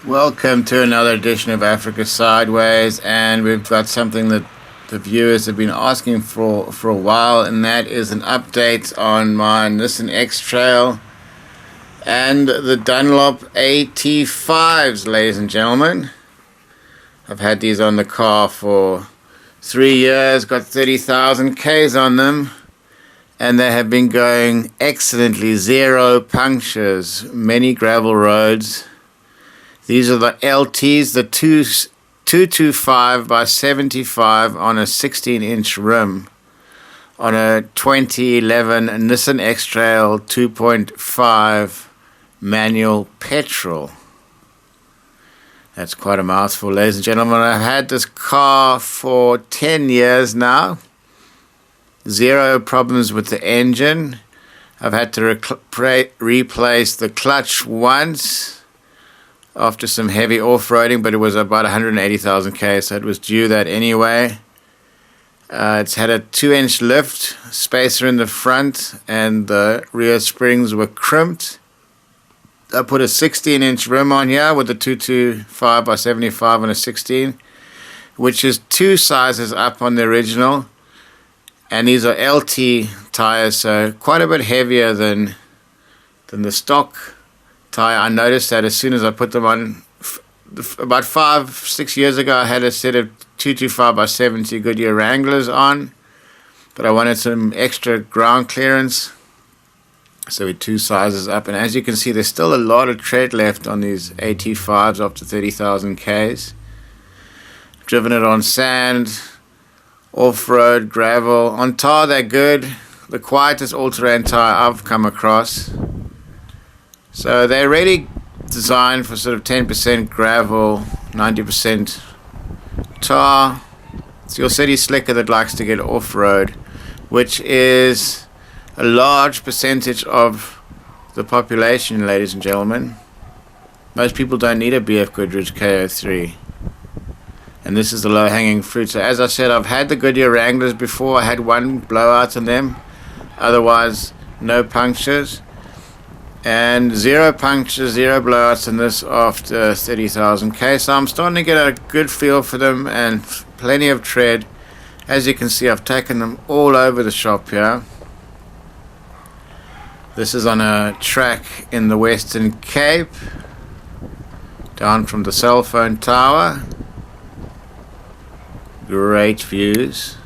Welcome to another edition of Africa Sideways, and we've got something that the viewers have been asking for a while, and that is an update on my Nissan X-Trail and the Dunlop AT5s, ladies and gentlemen. I've had these on the car for 3 years, got 30,000 Ks on them, and they have been going excellently. Zero punctures, many gravel roads. These are the LTs, the 225 by 75 on a 16-inch rim on a 2011 Nissan X-Trail 2.5 manual petrol. That's quite a mouthful, ladies and gentlemen. I've had this car for 10 years now. Zero problems with the engine. I've had to replace the clutch once after some heavy off-roading, but it was about 180,000 K, so it was due that anyway. It's had a 2-inch lift, spacer in the front, and the rear springs were crimped. I put a 16-inch rim on here with the 225 by 75 on a 16, which is 2 sizes up on the original, and these are LT tires, so quite a bit heavier than the stock tire. I noticed that as soon as I put them on. About 5-6 years ago, I had a set of 225 by 70 Goodyear Wranglers on, but I wanted some extra ground clearance, so we're 2 sizes up. And as you can see, there's still a lot of tread left on these AT5s up to 30,000 Ks. Driven it on sand, off-road, gravel. On tar, they're good. The quietest all-terrain tire I've come across. So they're really designed for sort of 10% gravel, 90% tar. It's your city slicker that likes to get off-road, which is a large percentage of the population, ladies and gentlemen. Most people don't need a BF Goodrich KO3, and this is the low-hanging fruit. So as I said, I've had the Goodyear Wranglers before. I had one blowout on them, otherwise no punctures. And 0 punctures, 0 blowouts in this after 30,000 K. So I'm starting to get a good feel for them and plenty of tread. As you can see, I've taken them all over the shop here. This is on a track in the Western Cape, down from the cell phone tower. Great views.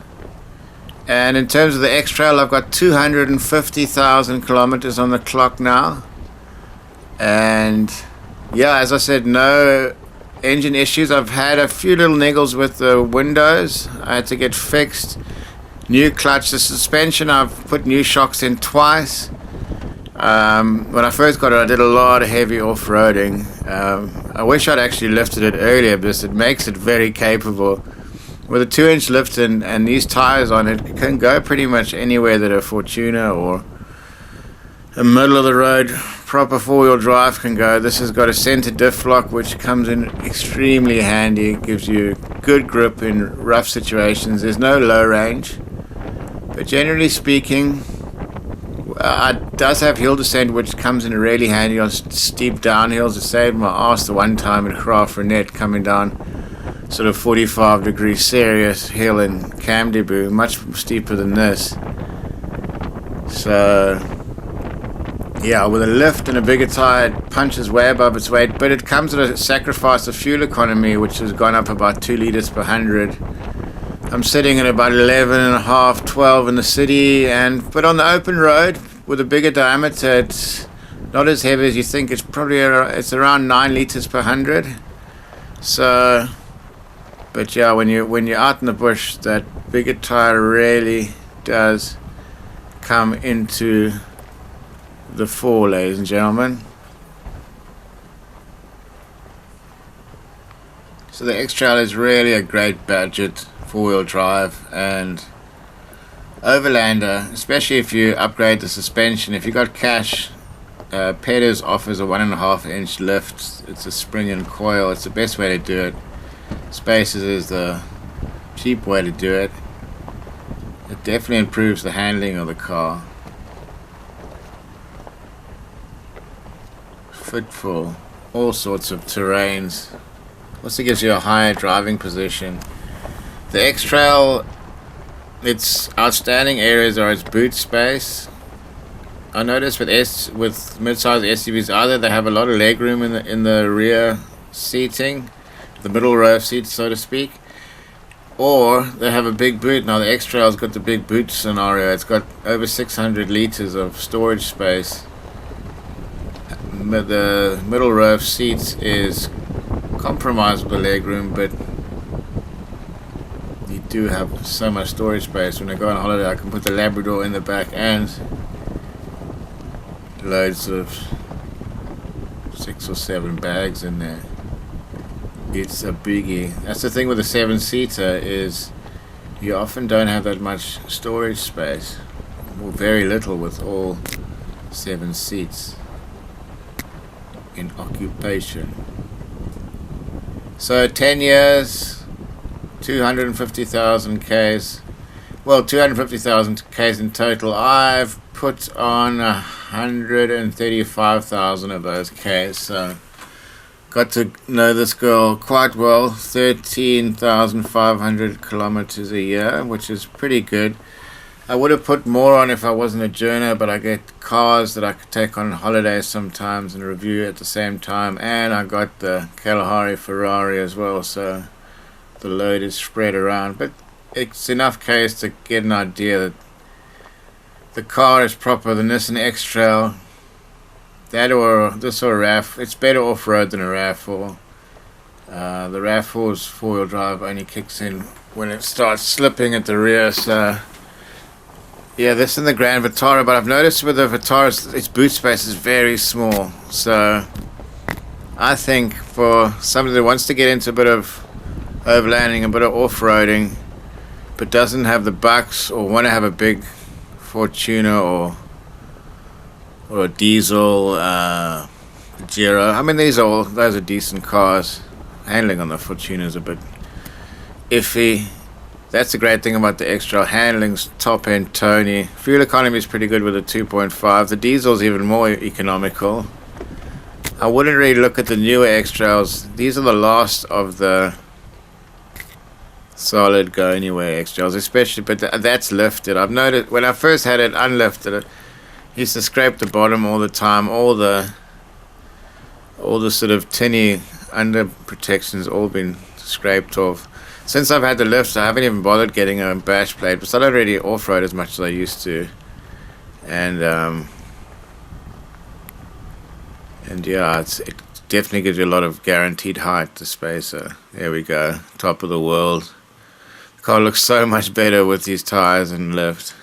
And in terms of the X-Trail, I've got 250,000 kilometers on the clock now. And yeah, as I said, no engine issues. I've had a few little niggles with the windows. I had to get fixed. New clutch. The suspension, I've put new shocks in twice. When I first got it, I did a lot of heavy off-roading. I wish I'd actually lifted it earlier, because it makes it very capable. With a 2-inch lift and these tires on it, can go pretty much anywhere that a Fortuner or a middle-of-the-road proper 4-wheel drive can go. This has got a center diff lock, which comes in extremely handy. It gives you good grip in rough situations. There's no low range, but generally speaking, it does have hill descent, which comes in really handy on steep downhills. It saved my ass the one time at Craft Renette coming down sort of 45-degree serious hill in Camdebou, much steeper than this. So yeah, with a lift and a bigger tire, it punches way above its weight, but it comes at a sacrifice of fuel economy, which has gone up about 2 liters per 100. I'm sitting at about 11.5, 12 in the city, but on the open road with a bigger diameter, it's not as heavy as you think. It's probably it's around 9 liters per 100. So, but yeah, when you're out in the bush, that bigger tire really does come into the fore, ladies and gentlemen. So the X-Trail is really a great budget 4-wheel drive and overlander, especially if you upgrade the suspension. If you got cash, Peters offers a 1.5-inch lift. It's a spring and coil. It's the best way to do it. Spacers is the cheap way to do it. It definitely improves the handling of the car. Fit for all sorts of terrains. Also gives you a higher driving position. The X-Trail, its outstanding areas are its boot space. I noticed with mid-size SUVs, either they have a lot of leg room in the rear seating, the middle row seats, so to speak, or they have a big boot. Now the X-Trail's got the big boot scenario. It's got over 600 liters of storage space. The middle row of seats is compromised with the leg room, but you do have so much storage space. When I go on holiday, I can put the Labrador in the back and loads of 6 or 7 bags in there. It's a biggie. That's the thing with a 7-seater, is you often don't have that much storage space, or very little with all 7 seats in occupation. So 10 years, 250,000 Ks. Well, 250,000 Ks in total. I've put on 135,000 of those Ks, so got to know this girl quite well. 13,500 kilometers a year, which is pretty good. I would have put more on if I wasn't a journer, but I get cars that I could take on holidays sometimes and review at the same time, and I got the Kalahari Ferrari as well, so the load is spread around. But it's enough Ks to get an idea that the car is proper. The Nissan X-Trail, that or this or a RAV, it's better off-road than a RAV4. The RAV4's four-wheel drive only kicks in when it starts slipping at the rear, so yeah, this and the Grand Vitara. But I've noticed with the Vitara, its boot space is very small, so I think for somebody that wants to get into a bit of overlanding, a bit of off-roading, but doesn't have the bucks or want to have a big Fortuner or a diesel Giro. I mean, those are decent cars. Handling on the Fortuner is a bit iffy. That's the great thing about the X-Trail. Handling's top end Tony. Fuel economy is pretty good with a 2.5. The diesel's even more economical. I wouldn't really look at the newer X-Trails. These are the last of the solid go anywhere X-Trails, especially, but that's lifted. I've noticed when I first had it unlifted, it used to scrape the bottom all the time. All the sort of tinny under protections all been scraped off. Since I've had the lifts, I haven't even bothered getting a bash plate, because I don't really off-road as much as I used to. And yeah, it definitely gives you a lot of guaranteed height to spacer. There we go, top of the world. The car looks so much better with these tires and lift.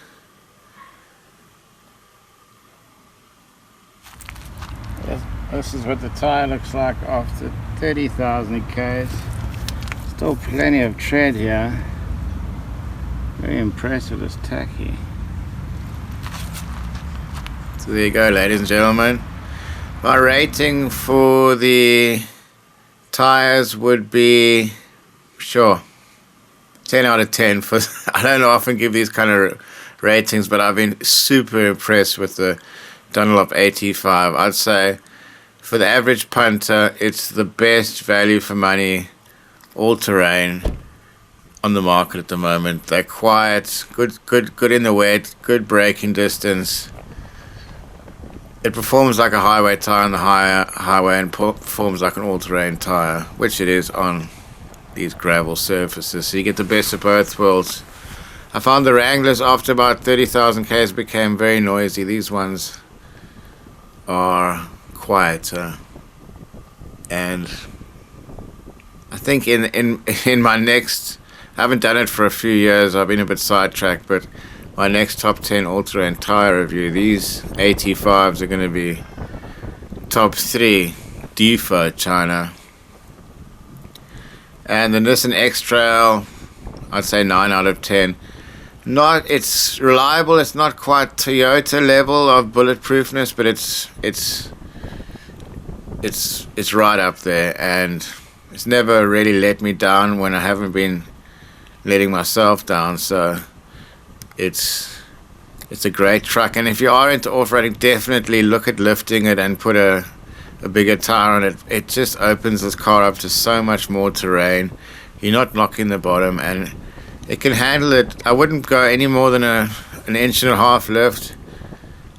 This is what the tire looks like after 30,000 Ks. Still plenty of tread here. Very impressed with this tacky. So there you go, ladies and gentlemen. My rating for the tires would be, sure, 10 out of 10. I don't often give these kind of ratings, but I've been super impressed with the Dunlop AT5. I'd say for the average punter, it's the best value for money all-terrain on the market at the moment. They're quiet, good in the wet, good braking distance. It performs like a highway tire on the highway and performs like an all-terrain tire, which it is on these gravel surfaces. So you get the best of both worlds. I found the Wranglers after about 30,000 Ks became very noisy. These ones are quieter, and I think in my next, I haven't done it for a few years, I've been a bit sidetracked, but my next top 10 all-terrain tire review, these AT5s are going to be top 3 Defo China. And the Nissan X-Trail, I'd say 9 out of 10. It's reliable, it's not quite Toyota level of bulletproofness, but it's right up there, and it's never really let me down when I haven't been letting myself down. So it's a great truck, and if you are into off-roading, definitely look at lifting it and put a a bigger tire on it, it just opens this car up to so much more terrain. You're not knocking the bottom, and it can handle it. I wouldn't go any more than an 1.5 inch lift.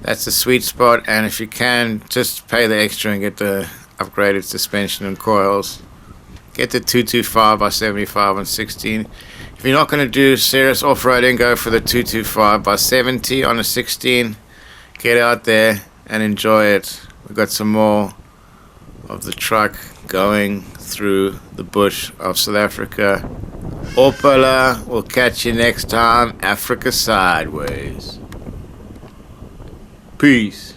That's the sweet spot, and if you can, just pay the extra and get the upgraded suspension and coils. Get the 225 by 75 on 16. If you're not going to do serious off-roading, go for the 225 by 70 on a 16. Get out there and enjoy it. We've got some more of the truck going through the bush of South Africa. Opala, we'll catch you next time. Africa Sideways. Peace.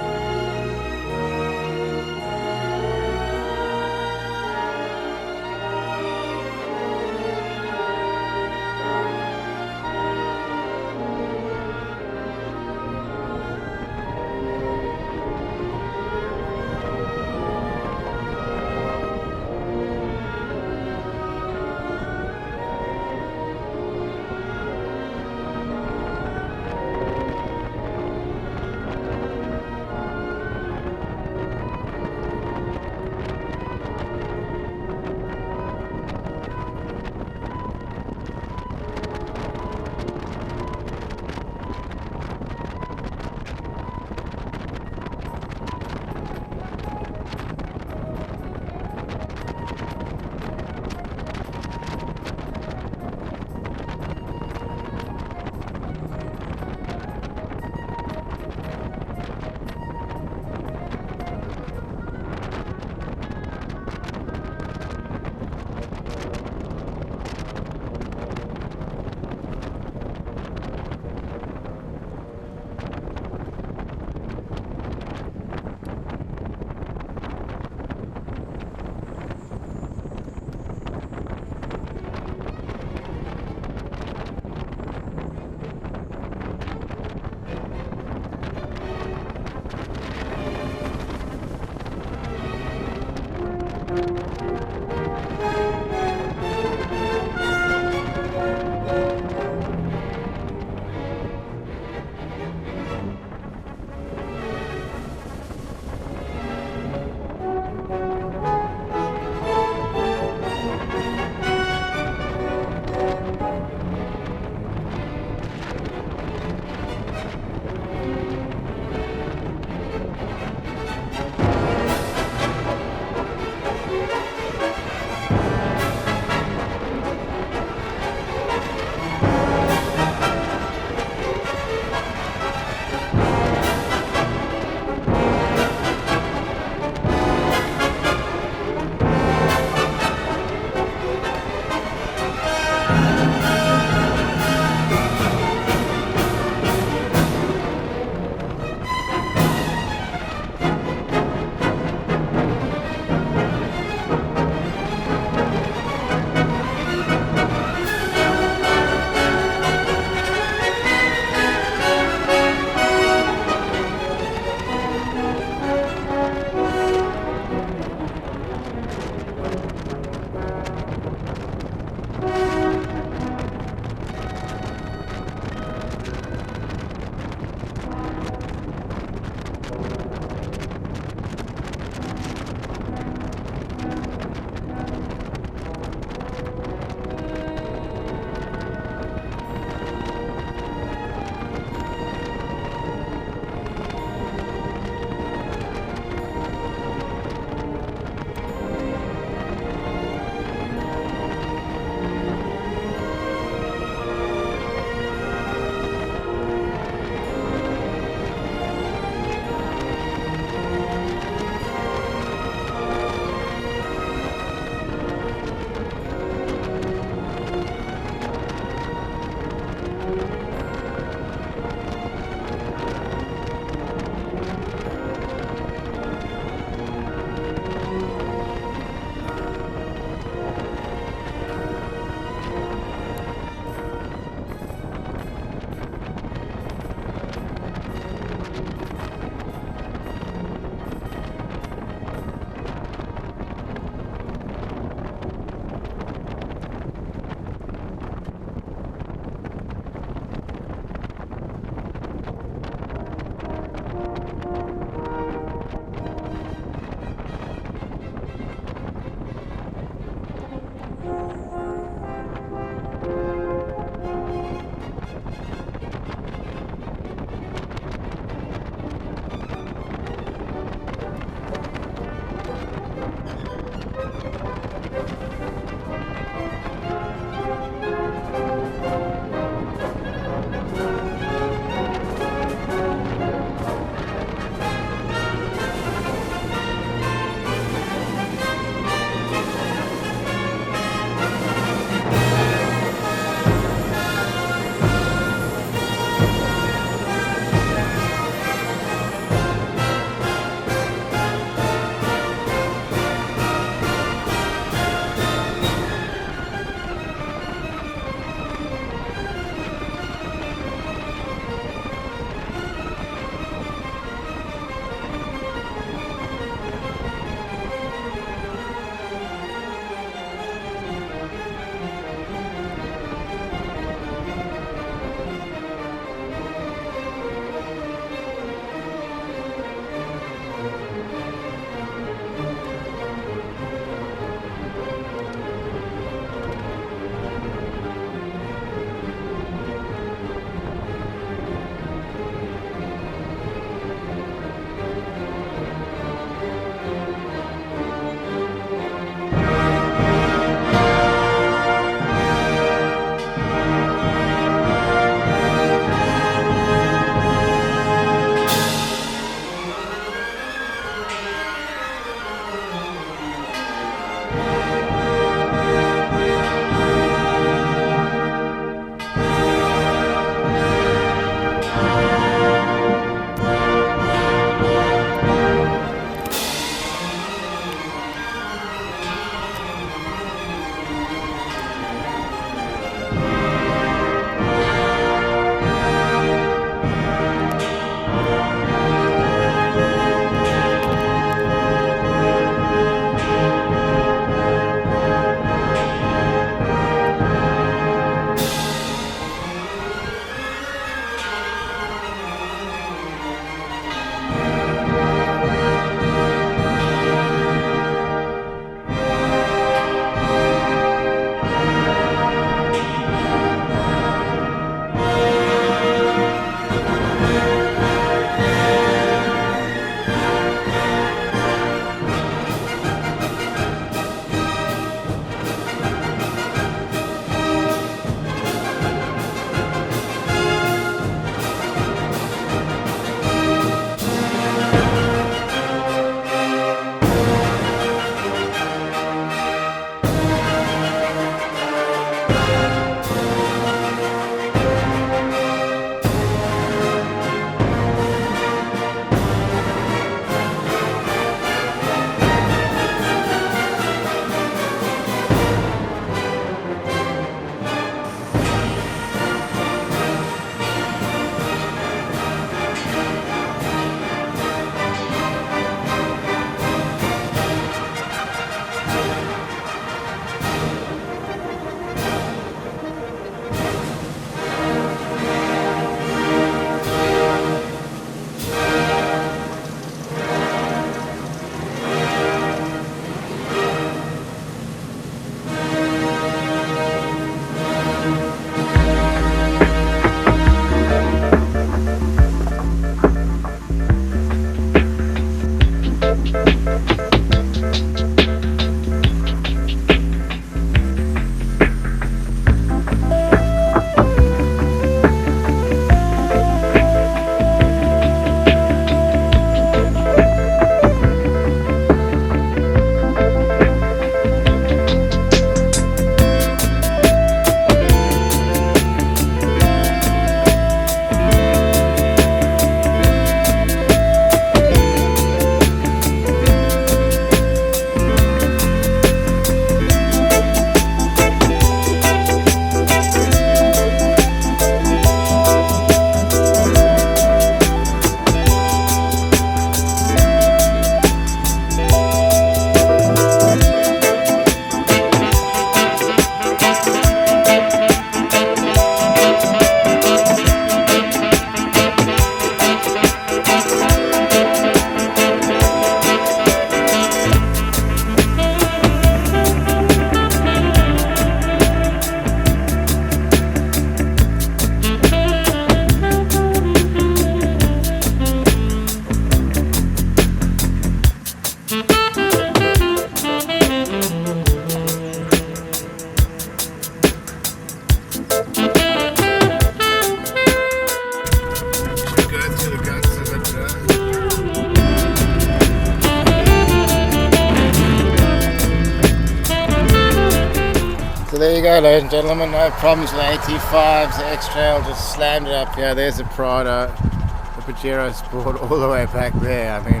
you go, ladies and gentlemen. No problems with the AT5s. The X-Trail just slammed it up here. There's the Prado, the Pajero Sport all the way back there. I mean,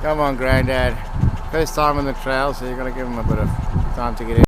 come on, Granddad. First time on the trail, so you've got to give him a bit of time to get in.